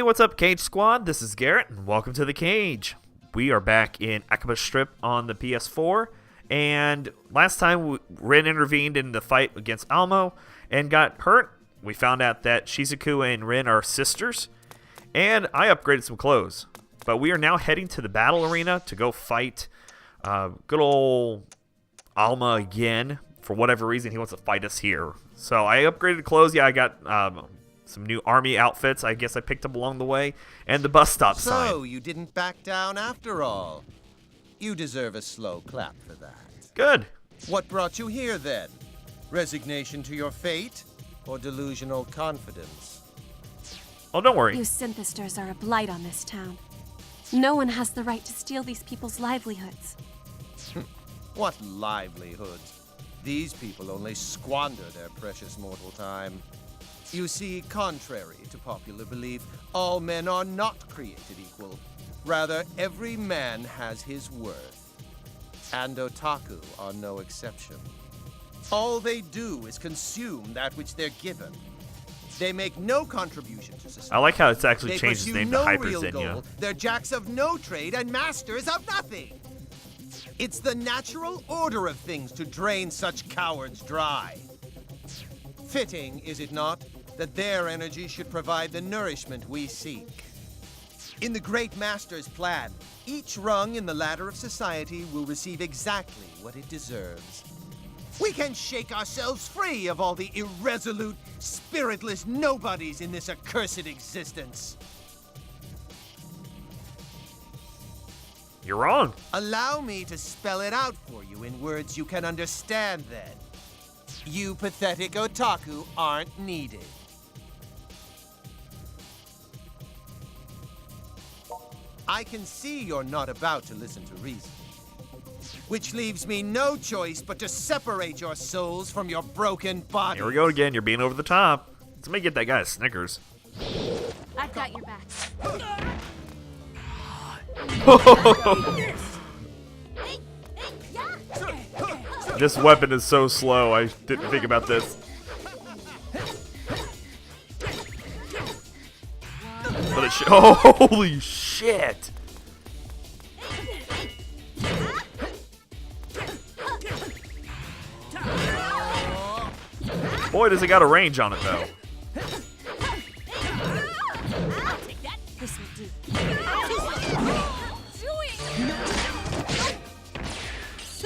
what's up, Cage Squad? This is Garrett, and welcome to the Cage. We are back in Akiba Strip on the PS4, and last time Rin intervened in the fight against Almo and got hurt. We found out that Shizuku and Rin are sisters, and I upgraded some clothes. But we are now heading to the battle arena to go fight good old Alma again. For whatever reason, he wants to fight us here. So I upgraded clothes. Yeah, I got some new army outfits I guess I picked up along the way, and the bus stop sign. So, you didn't back down after all. You deserve a slow clap for that. Good. What brought you here, then? Resignation to your fate, or delusional confidence? Oh, don't worry. You synthesters are a blight on this town. No one has the right to steal these people's livelihoods. What livelihoods? These people only squander their precious mortal time. You see, contrary to popular belief, all men are not created equal. Rather, every man has his worth. And otaku are no exception. All they do is consume that which they're given. They make no contribution to society. I like how it's actually changed its name to Hyper Senya. Goal. They're jacks of no trade and masters of nothing. It's the natural order of things to drain such cowards dry. Fitting, is it not, that their energy should provide the nourishment we seek. In the Great Master's plan, each rung in the ladder of society will receive exactly what it deserves. We can shake ourselves free of all the irresolute, spiritless nobodies in this accursed existence. You're wrong. Allow me to spell it out for you in words you can understand, then. You pathetic otaku aren't needed. I can see you're not about to listen to reason. Which leaves me no choice but to separate your souls from your broken body. Here we go again. You're being over the top. Let me get that guy a Snickers. I've got your back. This weapon is so slow. I didn't think about this. But it holy shit! Boy, does it got a range on it though.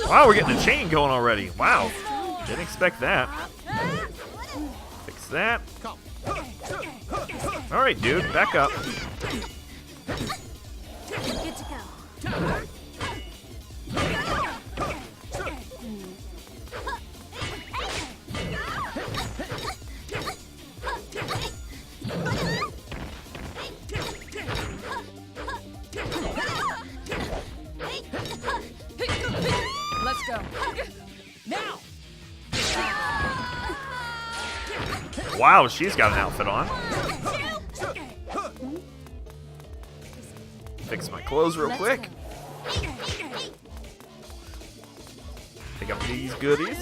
Wow, we're getting a chain going already. Wow. Didn't expect that. Fix that. Alright, dude, back up. Good to go. Let's go. Now. Wow, she's got an outfit on. Fix my clothes real quick. Pick up these goodies.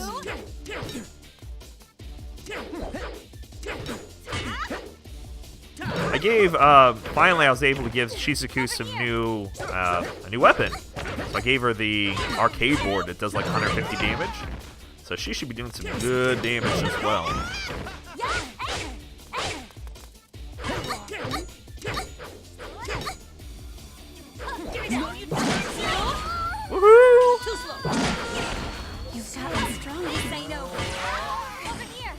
I gave, finally I was able to give Shizuku some a new weapon. So I gave her the arcade board that does like 150 damage. So she should be doing some good damage as well. Woohoo! You've got me strong. Say no. Over here.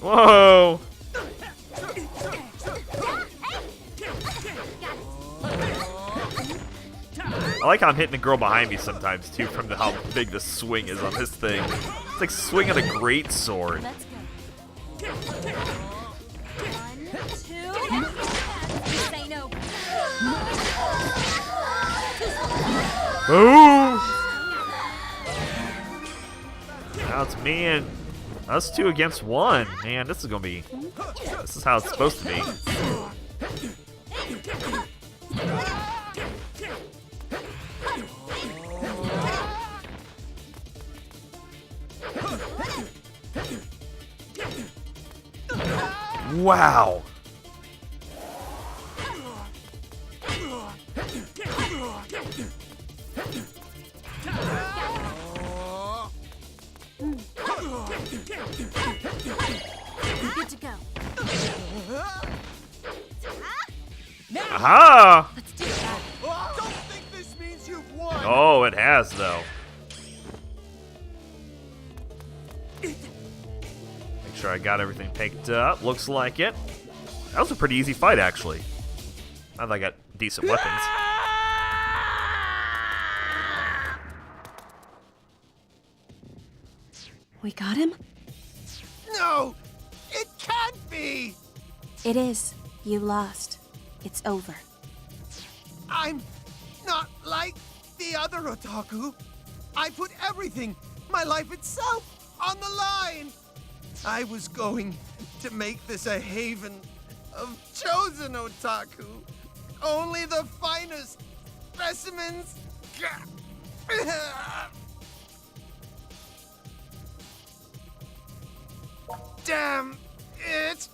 Whoa! I like how I'm hitting the girl behind me sometimes too, from how big the swing is on this thing. It's like swinging a great sword. Let's go. 1, 2. Say no. Boom! Now it's me and us two against one. Man, this is how it's supposed to be. Wow. Good to go. Aha! Let's do that. Don't think this means you've won! Oh, it has, though. Make sure I got everything picked up. Looks like it. That was a pretty easy fight, actually. Now that I got decent weapons. We got him? No! It can't be! It is. You lost. It's over. I'm not like the other otaku. I put everything, my life itself, on the line. I was going to make this a haven of chosen otaku. Only the finest specimens. Damn it!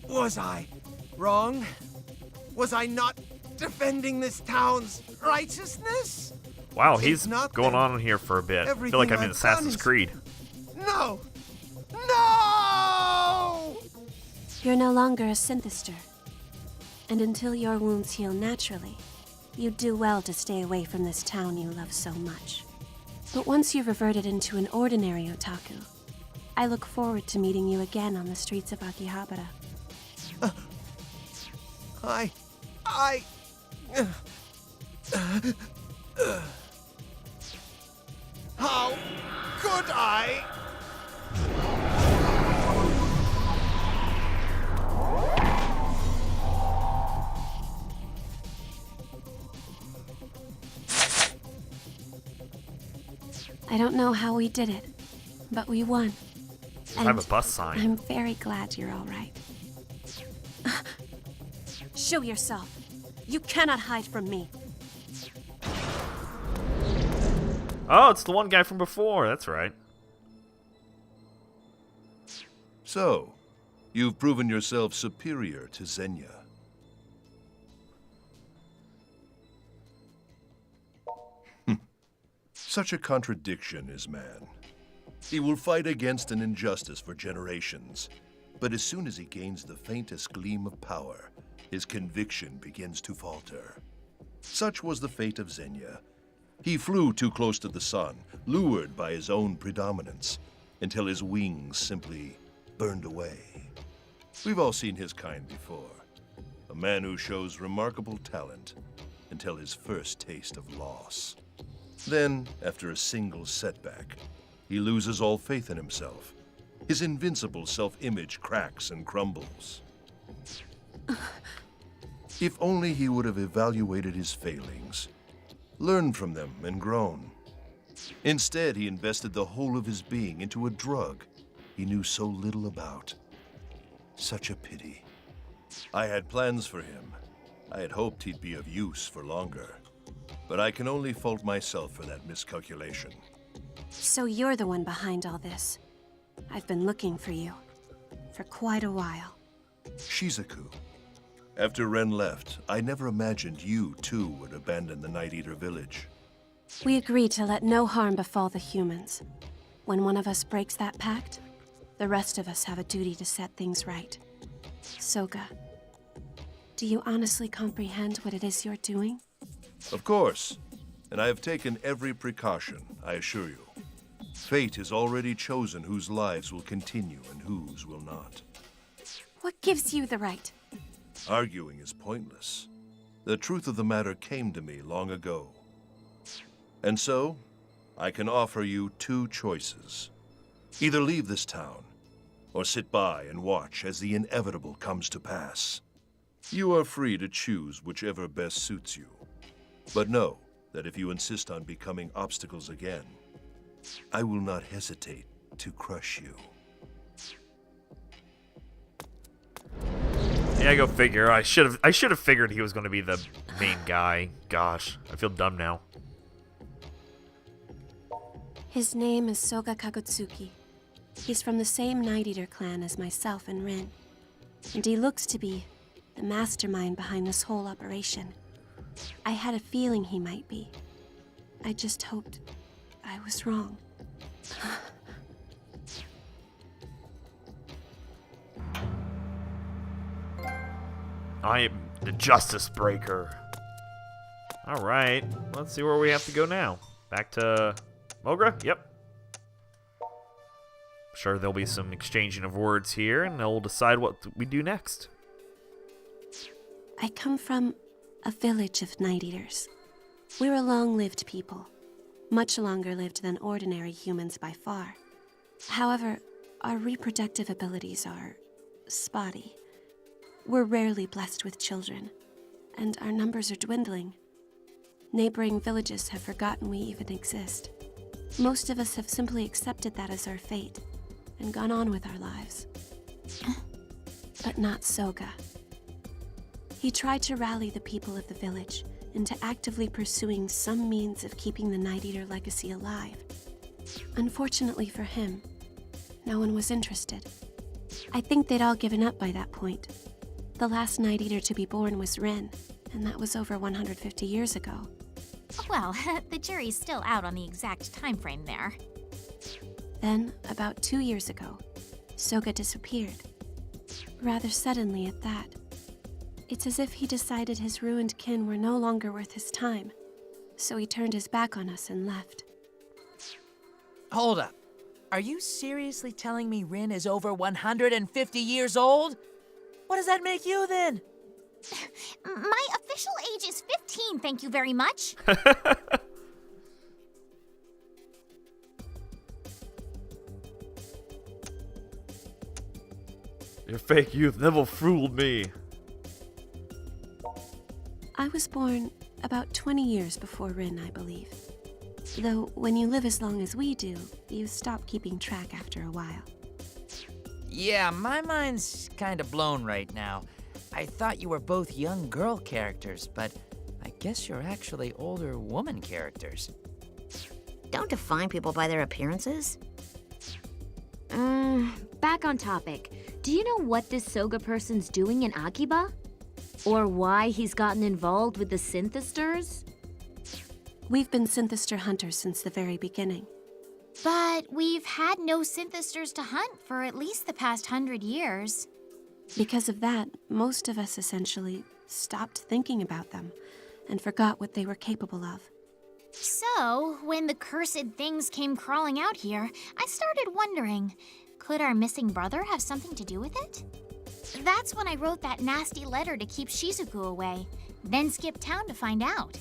Was I wrong? Was I not defending this town's righteousness? Wow, If he's not, going then on here for a bit. I feel everything like I'm in I've Assassin's done is- Creed. No! No! You're no longer a synthester. And until your wounds heal naturally, you'd do well to stay away from this town you love so much. But once you've reverted into an ordinary otaku, I look forward to meeting you again on the streets of Akihabara. How could I? I don't know how we did it, but we won. I have a bus sign. I'm very glad you're all right. Show yourself. You cannot hide from me. Oh, it's the one guy from before. That's right. So, you've proven yourself superior to Senya. Such a contradiction is man. He will fight against an injustice for generations, but as soon as he gains the faintest gleam of power, his conviction begins to falter. Such was the fate of Senya. He flew too close to the sun, lured by his own predominance, until his wings simply burned away. We've all seen his kind before. A man who shows remarkable talent until his first taste of loss. Then, after a single setback, he loses all faith in himself. His invincible self-image cracks and crumbles. If only he would have evaluated his failings, learned from them and grown. Instead, he invested the whole of his being into a drug he knew so little about. Such a pity. I had plans for him. I had hoped he'd be of use for longer. But I can only fault myself for that miscalculation. So you're the one behind all this. I've been looking for you. For quite a while. Shizuku. After Ren left, I never imagined you too would abandon the Night Eater village. We agreed to let no harm befall the humans. When one of us breaks that pact, the rest of us have a duty to set things right. Soga, do you honestly comprehend what it is you're doing? Of course, and I have taken every precaution, I assure you. Fate has already chosen whose lives will continue and whose will not. What gives you the right? Arguing is pointless. The truth of the matter came to me long ago. And so, I can offer you two choices. Either leave this town, or sit by and watch as the inevitable comes to pass. You are free to choose whichever best suits you. But know that if you insist on becoming obstacles again, I will not hesitate to crush you. Yeah, go figure. I should have figured he was going to be the main guy. Gosh, I feel dumb now. His name is Soga Kagutsuki. He's from the same Night Eater clan as myself and Rin. And he looks to be the mastermind behind this whole operation. I had a feeling he might be. I just hoped I was wrong. I am the Justice Breaker. Alright, let's see where we have to go now. Back to Mogra? Yep. Sure, there'll be some exchanging of words here, and they'll decide what we do next. I come from a village of Night Eaters. We're a long-lived people, much longer lived than ordinary humans by far. However, our reproductive abilities are spotty. We're rarely blessed with children, and our numbers are dwindling. Neighboring villages have forgotten we even exist. Most of us have simply accepted that as our fate, and gone on with our lives. But not Soga. He tried to rally the people of the village into actively pursuing some means of keeping the Night Eater legacy alive. Unfortunately for him, no one was interested. I think they'd all given up by that point. The last Night Eater to be born was Rin, and that was over 150 years ago. Well, the jury's still out on the exact time frame there. Then, about 2 years ago, Soga disappeared. Rather suddenly at that. It's as if he decided his ruined kin were no longer worth his time, so he turned his back on us and left. Hold up. Are you seriously telling me Rin is over 150 years old? What does that make you then? My official age is 15, thank you very much. Your fake youth never fooled me. I was born about 20 years before Rin, I believe. Though, when you live as long as we do, you stop keeping track after a while. Yeah, my mind's kinda blown right now. I thought you were both young girl characters, but I guess you're actually older woman characters. Don't define people by their appearances. Back on topic. Do you know what this Soga person's doing in Akiba? Or why he's gotten involved with the Synthesters? We've been Synthester hunters since the very beginning. But we've had no Synthesters to hunt for at least the past 100 years. Because of that, most of us essentially stopped thinking about them and forgot what they were capable of. So, when the cursed things came crawling out here, I started wondering, could our missing brother have something to do with it? That's when I wrote that nasty letter to keep Shizuku away, then skipped town to find out.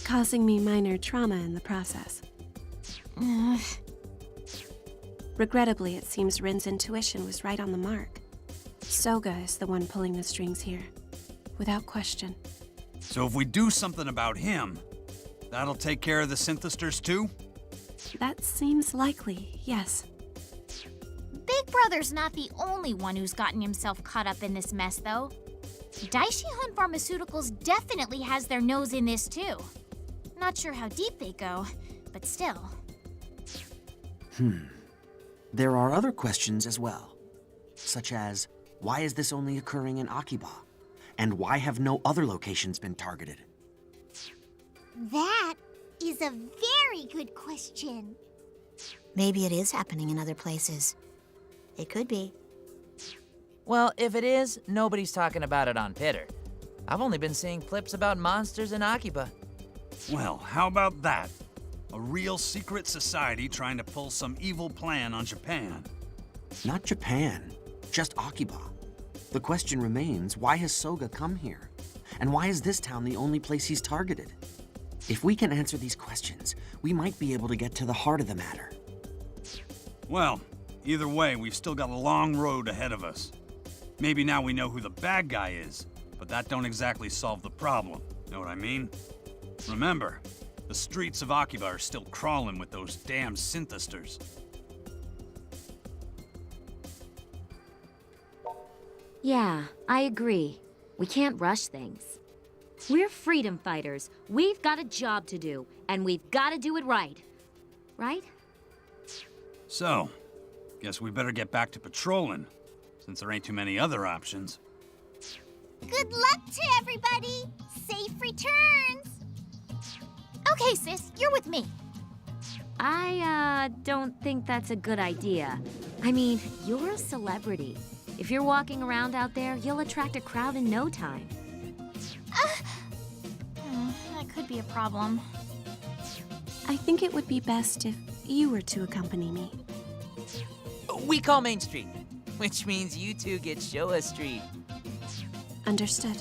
Causing me minor trauma in the process. Regrettably, it seems Rin's intuition was right on the mark. Soga is the one pulling the strings here, without question. So if we do something about him, that'll take care of the Synthesters too? That seems likely, yes. Big Brother's not the only one who's gotten himself caught up in this mess, though. Daishi Hun Pharmaceuticals definitely has their nose in this, too. Not sure how deep they go, but still. There are other questions as well, such as, why is this only occurring in Akiba? And why have no other locations been targeted? That is a very good question. Maybe it is happening in other places. It could be. Well, if it is, nobody's talking about it on Pitter. I've only been seeing clips about monsters in Akiba. Well, how about that? A real secret society trying to pull some evil plan on Japan. Not Japan, just Akiba. The question remains, why has Soga come here? And why is this town the only place he's targeted? If we can answer these questions, we might be able to get to the heart of the matter. Well, either way, we've still got a long road ahead of us. Maybe now we know who the bad guy is, but that don't exactly solve the problem. Know what I mean? Remember, the streets of Akiba are still crawling with those damn Synthesters. Yeah, I agree. We can't rush things. We're freedom fighters. We've got a job to do, and we've got to do it right. Right? So, guess we better get back to patrolling, since there ain't too many other options. Good luck to everybody! Safe returns! Okay, sis, you're with me. I, don't think that's a good idea. I mean, you're a celebrity. If you're walking around out there, you'll attract a crowd in no time. That could be a problem. I think it would be best if you were to accompany me. We call Main Street, which means you two get Showa Street. Understood.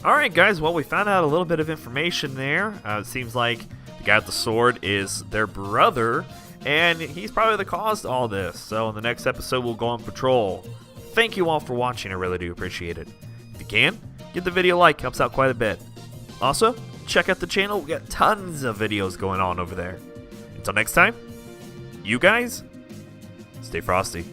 Alright guys, well we found out a little bit of information there. It seems like the guy with the sword is their brother, and he's probably the cause to all this. So in the next episode we'll go on patrol. Thank you all for watching, I really do appreciate it. If you can, give the video a like, helps out quite a bit. Also, check out the channel, we got tons of videos going on over there. Until next time, you guys, stay frosty.